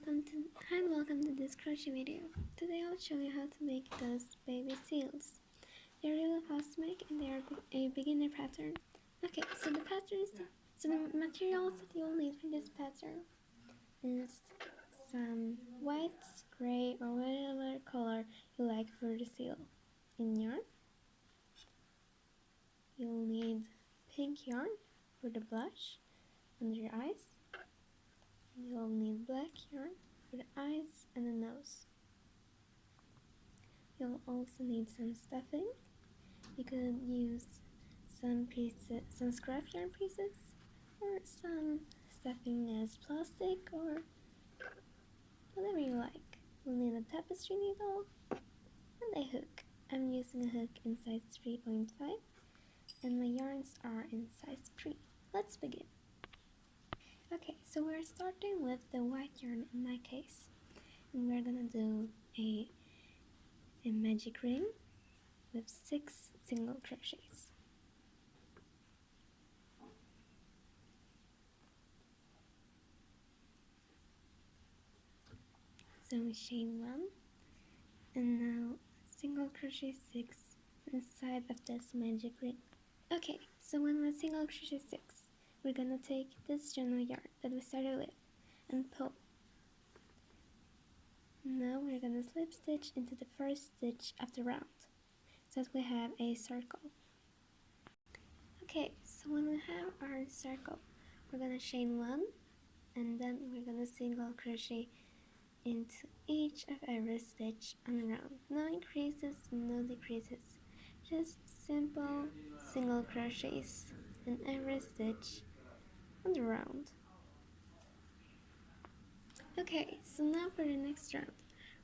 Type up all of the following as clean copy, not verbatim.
welcome to this crochet video. Today I'll show you how to make those baby seals. They're really fast to make and they are a beginner pattern. Okay, so the materials that you'll need for this pattern is some white, gray, or whatever color you like for the seal in yarn. You'll need pink yarn for the blush under your eyes. You'll need black yarn for the eyes and the nose. You'll also need some stuffing. You could use some scrap yarn pieces, or some stuffing as plastic, or whatever you like. We'll need a tapestry needle and a hook. I'm using a hook in size 3.5 and my yarns are in size 3. Let's begin. Okay, so we're starting with the white yarn in my case, and we're gonna do a magic ring with 6 single crochets. So we chain 1 and now single crochet 6 inside of this magic ring. Okay, so when we single crochet 6, we're gonna take this general yarn that we started with and pull. Now we're gonna slip stitch into the first stitch of the round so that we have a circle. Okay, so when we have our circle, we're gonna chain 1 and then we're gonna single crochet into each of every stitch on the round. No increases, no decreases, just simple single crochets in every stitch on the round. Okay, so now for the next round,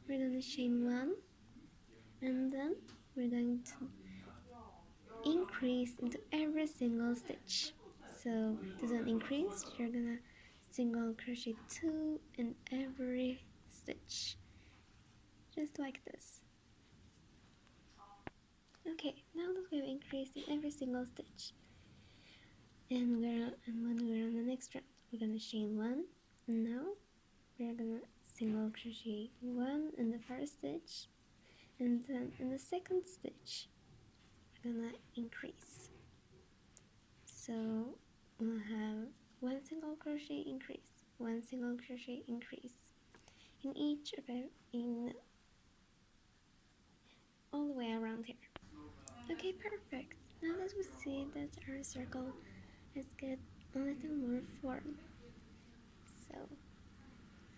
we're going to chain 1 and then we're going to increase into every single stitch. So to don't increase, you're gonna single crochet 2 in every stitch, just like this. Okay, now that we've increased in every single stitch, and when we're on the next round, we're gonna chain 1, and now we're gonna single crochet 1 in the first stitch, and then in the second stitch, we're gonna increase. So we'll have 1 single crochet increase, 1 single crochet increase in each of it, in all the way around here. Okay, perfect. Now that we see that our circle has got a little more form, so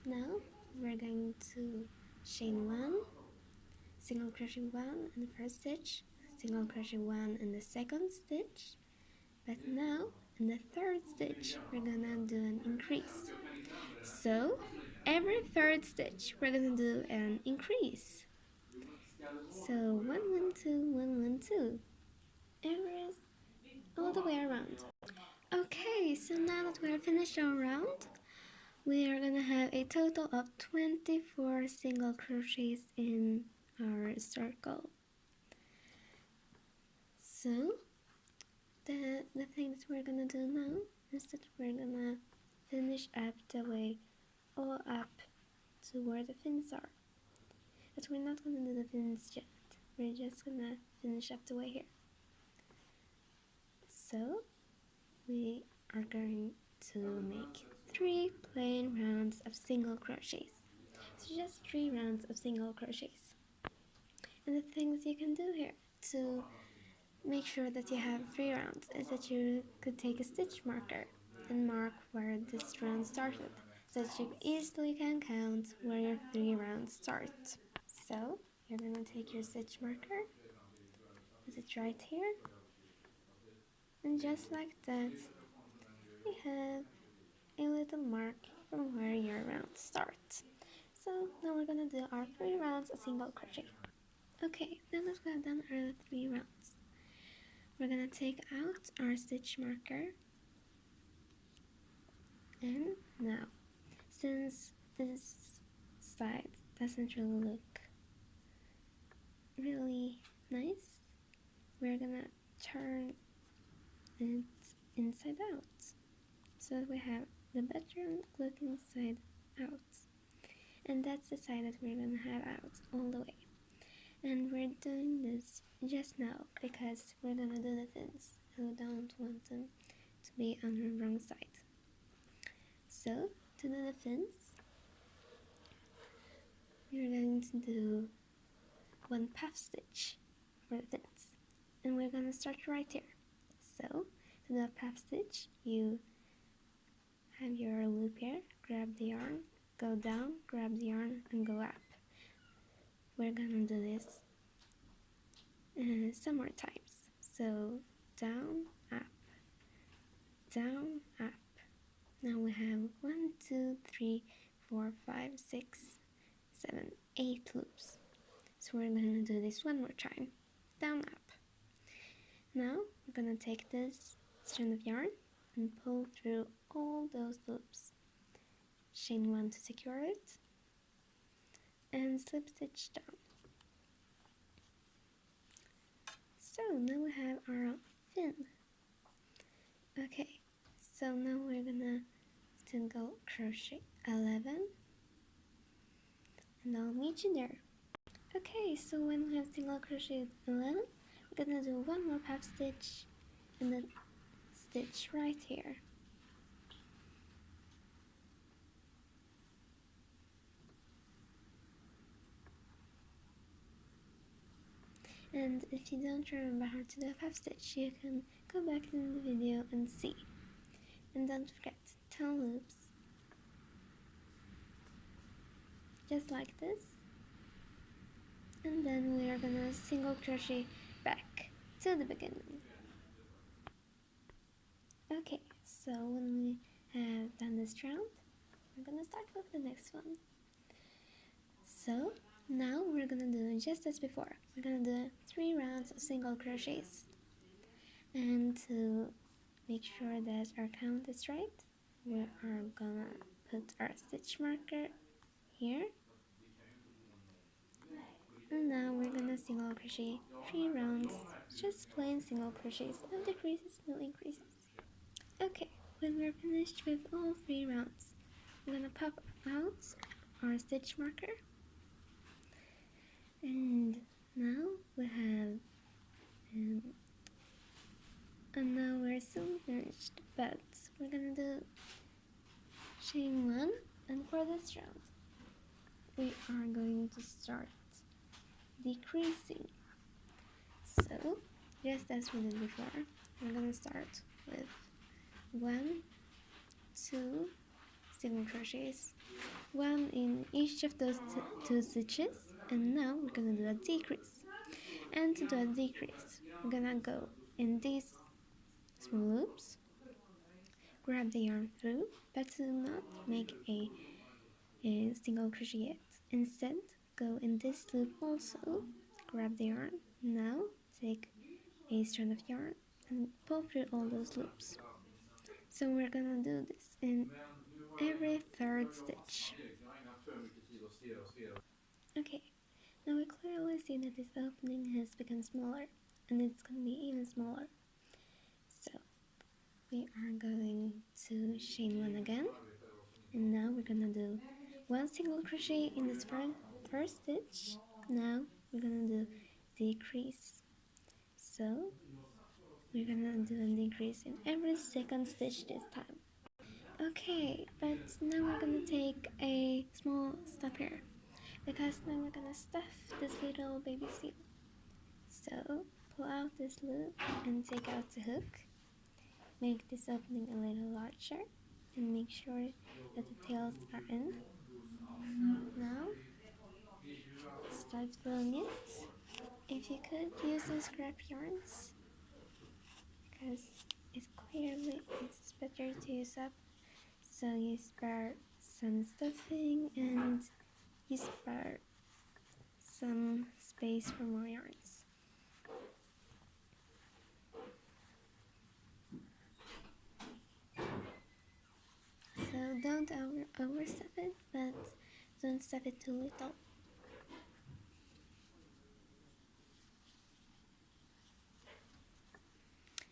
now we're going to chain 1, single crochet 1 in the first stitch, single crochet 1 in the second stitch, but now in the third stitch we're gonna do an increase. So every third stitch we're gonna do an increase. So 1 1 2 1 1 2, all the way around. Okay, so now that we're finished our round, we are gonna have a total of 24 single crochets in our circle. So the thing that we're gonna do now is that we're gonna finish up the way all up to where the fins are. But we're not gonna do the fins yet. We're just gonna finish up the way here. So we are going to make 3 plain rounds of single crochets. So just 3 rounds of single crochets. And the things you can do here to make sure that you have 3 rounds is that you could take a stitch marker and mark where this round started, so that you easily can count where your 3 rounds start. So you're gonna take your stitch marker, put it right here, and just like that, you have a little mark from where your rounds start. So now we're gonna do our 3 rounds of single crochet. Okay, now that we have done our 3 rounds, we're gonna take out our stitch marker, and now, since this side doesn't really look really nice, we're gonna turn it inside out so that we have the better looking side out. that's the side that we're gonna have out all the way. And we're doing this just now because we're gonna do the fins and we don't want them to be on the wrong side. So to do the fins, we're going to do one puff stitch for the fins, and we're gonna start right here. So to do a puff stitch, you have your loop here, grab the yarn, go down, grab the yarn, and go up. We're gonna do this some more times. So down, up, down, up. Now we have 1, 2, 3, 4, 5, 6, 7, 8 loops. So we're gonna do this one more time. Down, up. Now we're gonna take this strand of yarn and pull through all those loops. Chain 1 to secure it and slip stitch down. So now we have our fin. Okay, so now we're gonna single crochet 11 and I'll meet you there. Okay, so when we have single crochet 11, we're gonna do one more puff stitch and then stitch right here. And if you don't remember how to do a puff stitch, you can go back in the video and see. And don't forget 10 loops, just like this. And then we are gonna single crochet back to the beginning. Okay, so when we have done this round, we're gonna start with the next one. So now we're gonna do just as before. We're gonna do 3 rounds of single crochets. And to make sure that our count is right, we are gonna put our stitch marker here. And now we're gonna single crochet 3 rounds, just plain single crochets, no decreases, no increases. Okay, when we're finished with all 3 rounds, we're gonna pop out our stitch marker. And now we have, and now we're soon finished, but we're gonna do chain 1, and for this round, we are going to start decreasing. So, just as we did before, we're gonna start with 1, 2 single crochets, 1 in each of those 2 stitches, and now we're gonna do a decrease. And to do a decrease, we're gonna go in these small loops, grab the yarn through, but do not make a single crochet yet. Instead, go in this loop also, grab the yarn. Now take a strand of yarn and pull through all those loops. So we're gonna do this in every 3rd stitch. Okay, now we clearly see that this opening has become smaller, and it's gonna be even smaller. So we are going to chain 1 again, and now we're gonna do 1 single crochet in this first stitch. Now we're gonna do decrease. So we're gonna do a decrease in every 2nd stitch this time. Okay, but now we're gonna take a small step here, because now we're gonna stuff this little baby seal. So pull out this loop and take out the hook. Make this opening a little larger and make sure that the tails are in. Now start filling it. If you could use some scrap yarns, because it clearly is better to use up, so you spare some stuffing and you spare some space for more yarns. So don't overstuff it, but don't stuff it too little.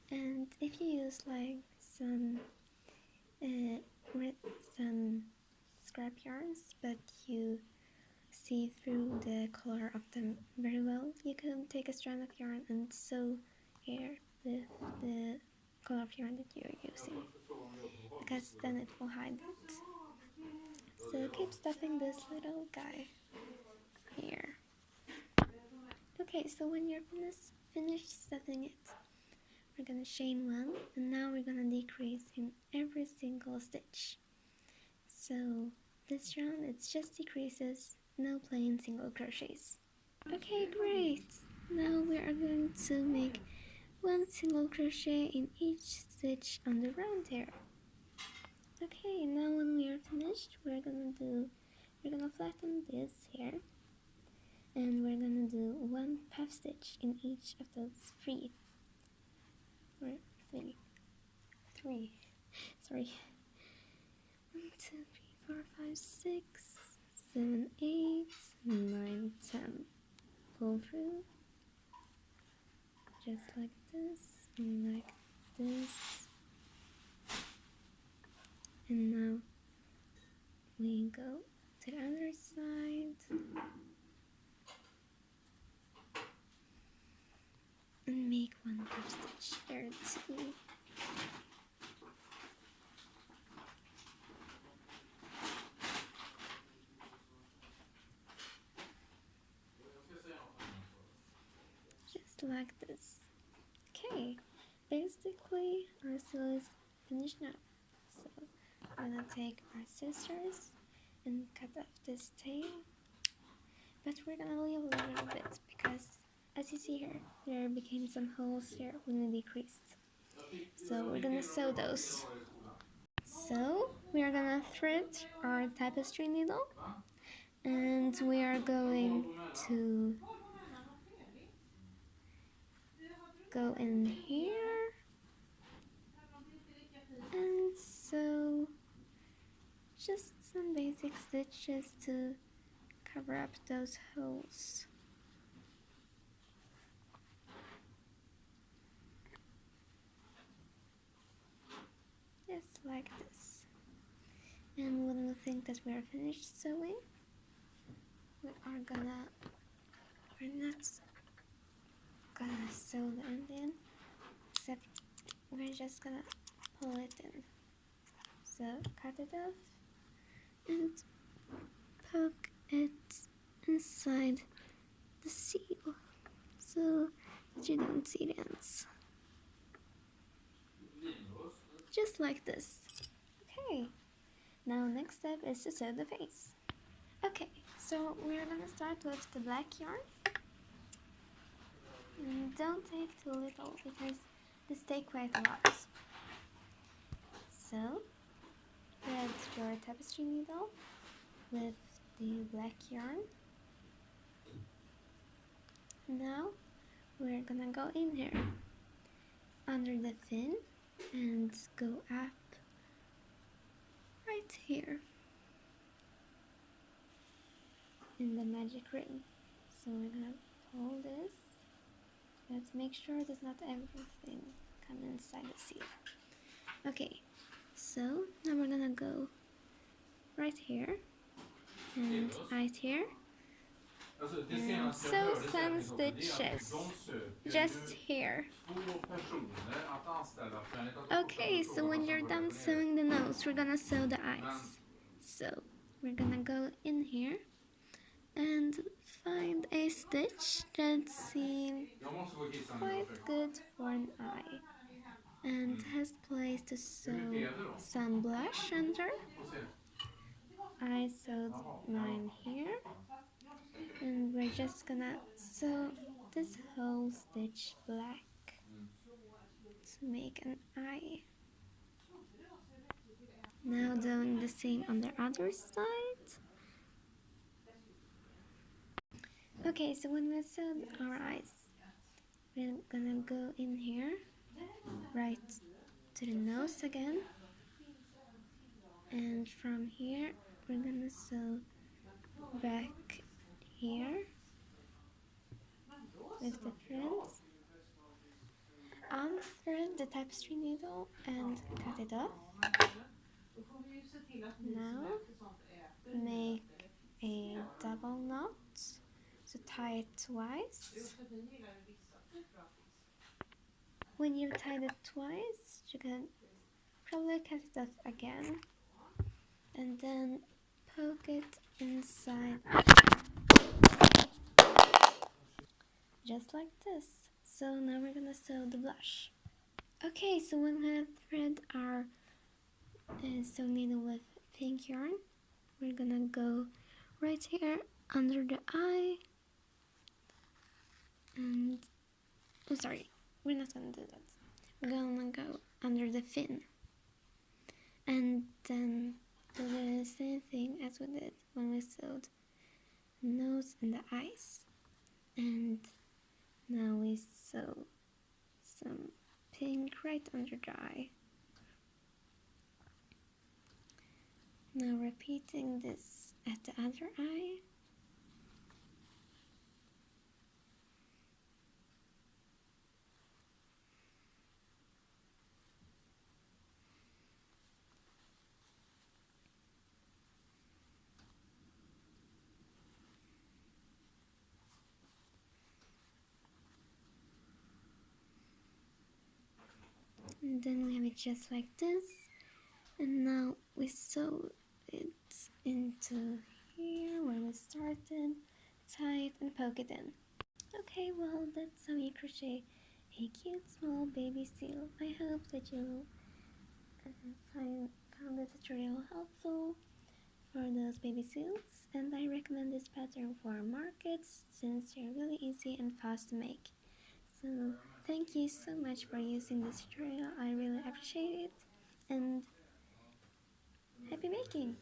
And if you use like some scrap yarns, but you see through the color of them very well, you can take a strand of yarn and sew here with the color of yarn that you're using, because then it will hide it. So keep stuffing this little guy here. Okay, so when you're finished stuffing it, we're gonna chain one, and now we're gonna decrease in every single stitch. So this round it's just decreases, no plain single crochets. Okay, great! Now we are going to make one single crochet in each stitch on the round here. Okay, now when we are finished, we're gonna flatten this here, and we're gonna do one puff stitch in each of those three. Sorry. 1, 2, 3, 4, 5, 6, 7, 8, 9, 10. Pull through, just like this, and like this. And now we go to the other side and make one puff stitch there too. Just like this. Okay, basically our sew is finished now. So I'm gonna take our scissors and cut off this tail, but we're gonna leave a little bit because, as you see here, there became some holes here when we decreased. So we're gonna sew those. So we are gonna thread our tapestry needle, and we are going to go in here and sew just some basic stitches to cover up those holes. Just like this. And when we think that we are finished sewing, we're not gonna sew the end in, except we're just gonna pull it in. So cut it off and poke it inside the seal so that you don't see the ends. Just like this. Okay, now next step is to sew the face. Okay, so we're gonna start with the black yarn. And don't take too little because this takes quite a lot. So thread your tapestry needle with the black yarn. Now we're gonna go in here under the fin and go up right here in the magic ring. So we're gonna pull this. Let's make sure that not everything comes inside the seal. Okay, so now we're gonna go right here and right here and sew some stitches just here. Okay, so when you're done sewing the nose, we're gonna sew the eyes. So we're gonna go in here and find a stitch that seems quite good for an eye and has place to sew some blush under. I sewed mine here, and we're just gonna sew this whole stitch black to make an eye. Now doing the same on the other side. Okay, so when we sewed our eyes, we're gonna go in here, right to the nose again, and from here we're gonna sew back here with the threads. Unthread the tapestry needle and cut it off. Now make a double knot, so tie it twice. When you tie it twice, you can probably cut it off again and then poke it inside just like this. So now we're gonna sew the blush. Okay, so when we have thread our sew needle with pink yarn, we're gonna go right here under the eye, and I'm sorry, we're not gonna do that. We're gonna go under the fin and then do the same thing as we did when we sewed the nose and the eyes. And now we sew some pink right under the eye. Now repeating this at the other eye. And then we have it just like this. And now we sew it into here where we started, tie it and poke it in. Okay, well that's how you crochet a cute small baby seal. I hope that you found the tutorial helpful for those baby seals, and I recommend this pattern for markets since they're really easy and fast to make. So thank you so much for using this tutorial. I really appreciate it, and happy making!